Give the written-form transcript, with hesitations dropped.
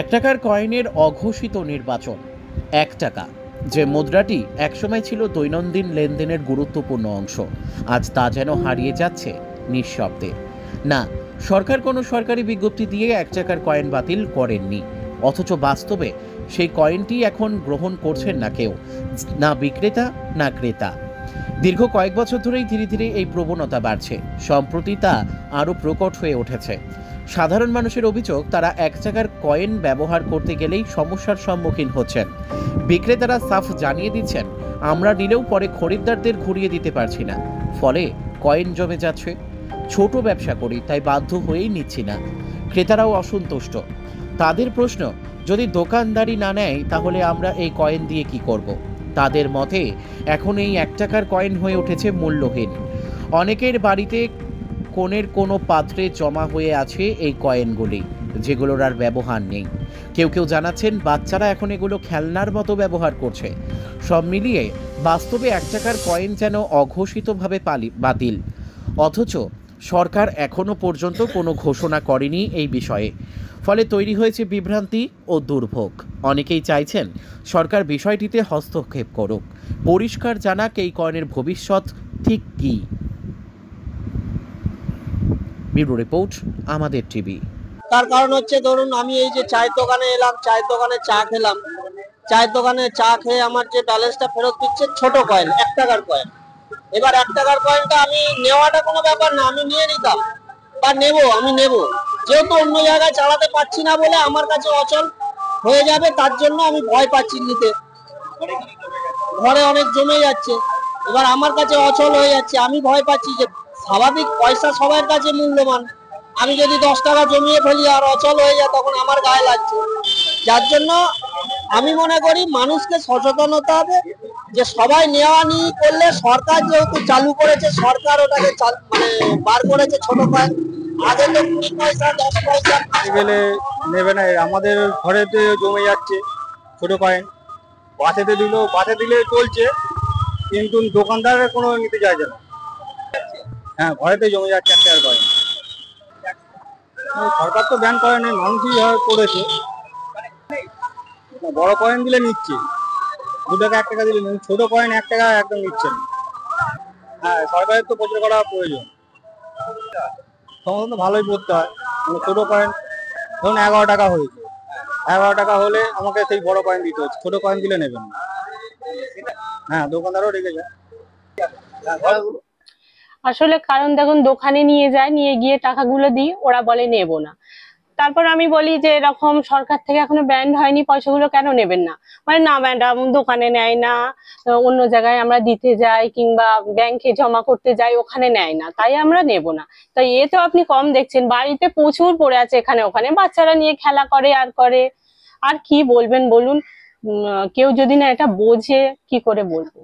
এক টাকার কয়েনের অঘোষিত নির্বাচন। এক টাকা, যে মুদ্রাটি একসময় ছিল দৈনন্দিন লেনদেনের গুরুত্বপূর্ণ অংশ, আজ তা যেন হারিয়ে যাচ্ছে নিঃশব্দে। না, সরকার কোনো সরকারি বিজ্ঞপ্তি দিয়ে এক টাকার কয়েন বাতিল করেননি, অথচ বাস্তবে সেই কয়েনটি এখন গ্রহণ করছেন না কেউ, না বিক্রেতা না ক্রেতা। দীর্ঘ কয়েক বছর ধরেই ধীরে ধীরে এই প্রবণতা বাড়ছে। সম্প্রতি তা আরও প্রকট হয়ে উঠেছে। সাধারণ মানুষের অভিযোগ, তারা এক টাকার কয়েন ব্যবহার করতে গেলেই সমস্যার সম্মুখীন হচ্ছেন। বিক্রেতারা সাফ জানিয়ে দিচ্ছেন, আমরা নিলেও পরে খরিদ্দারদের ঘুরিয়ে দিতে পারছি না, ফলে কয়েন জমে যাচ্ছে। ছোট ব্যবসা করি তাই বাধ্য হয়েই নিচ্ছি না। ক্রেতারাও অসন্তুষ্ট। তাদের প্রশ্ন, যদি দোকানদারি না নেয় তাহলে আমরা এই কয়েন দিয়ে কি করব? তাদের মতে এখন এই এক টাকার কয়েন হয়ে উঠেছে মূল্যহীন। অনেকের বাড়িতে কোণের কোনো পাত্রে জমা হয়ে আছে এই কয়েনগুলি, যেগুলোর আর ব্যবহার নেই। কেউ কেউ জানাচ্ছেন, বাচ্চারা এখন এগুলো খেলনার মতো ব্যবহার করছে। সব মিলিয়ে বাস্তবে এক টাকার কয়েন যেন অঘোষিতভাবে বাতিল, অথচ সরকার এখনো পর্যন্ত কোনো ঘোষণা করেনি এই বিষয়ে। ফলে তৈরি হয়েছে বিভ্রান্তি ও দুর্ভোগ। অনেকেই চাইছেন সরকার বিষয়টিতে হস্তক্ষেপ করুক, পরিষ্কার জানাক এই কয়েনের ভবিষ্যৎ ঠিক কী। ব্যুরো রিপোর্ট, আমাদের টিভি। তার কারণ হচ্ছে, ধরুন আমি এই যে চায়ের দোকানে এলাম, চায়ের দোকানে চা খেলাম, চায়ের দোকানে চা খেয়ে আমার যে ব্যালেন্সটা ফেরত দিচ্ছে ছোট কয়েন, এক টাকার কয়েন। এবার এক টাকার কয়েনটা আমি নেওয়াটা কোনো ব্যাপার না, আমি নিয়ে নিতাম বা আমি নেব, যেহেতু অন্য জায়গায় চালাতে পারছি না বলে আমার কাছে অচল হয়ে যাবে, তার জন্য আমি ভয় পাচ্ছি নিতে। ঘরে অনেক জমে যাচ্ছে, এবার আমার কাছে অচল হয়ে যাচ্ছে, আমি ভয় পাচ্ছি যে স্বাভাবিক পয়সা সবার কাছে মূল্যবান, আমি যদি 10 টাকা জমিয়ে ফেলি আর অচল হয়ে যায় তখন আমার গায়ে লাগছে। যার জন্য আমি মনে করি মানুষকে সচেতন হতে হবে যে সবাই নেওয়া নিয়ে করলে, সরকার যেহেতু চালু করেছে, সরকার ওটাকে বার করেছে ছোট কয়েন। আগে তো 20 পয়সা 10 পয়সা গেলে নেবে না, আমাদের ঘরেতে জমে যাচ্ছে ছোট কয়েন। বাসে দিলে চলছে, কিন্তু দোকানদারের কোনো নিতে চাইছে না। হ্যাঁ, ঘরেতে জমে যাচ্ছে একটা কয়েন। সরকার তো ব্যান করেনি, মানুষই করেছে। বড় কয়েন দিলে নিচ্ছে, 2 টাকা 1 টাকা দিলে, ছোট কয়েন 1 টাকা একদম নিচ্ছে না। হ্যাঁ, সরকারের তো প্রচার করা প্রয়োজন। সমস্ত ভালোই পড়তে হয়। ছোট কয়েন ধরুন 11 টাকা হয়েছে, 11 টাকা হলে আমাকে সেই বড় কয়েন দিতে হচ্ছে, ছোট কয়েন দিলে নেবেন না। হ্যাঁ, দোকানদারও রেগে যায়। আসলে কারণ দেখুন, দোকানে নিয়ে যায়, নিয়ে গিয়ে টাকাগুলো দিই, ওরা বলে নেব না। তারপর আমি বলি যে এরকম সরকার থেকে এখনো ব্যান্ড হয়নি, পয়সাগুলো কেন নেবেন না? মানে না ম্যাডাম, দোকানে নেয় না, অন্য জায়গায় আমরা দিতে যাই কিংবা ব্যাংকে জমা করতে যাই, ওখানে নেয় না, তাই আমরা নেব না। তাই এ তো আপনি কম দেখছেন, বাড়িতে প্রচুর পড়ে আছে এখানে ওখানে, বাচ্চারা নিয়ে খেলা করে আর করে। আর কি বলবেন বলুন? কেউ যদি না এটা বোঝে, কি করে বলবো?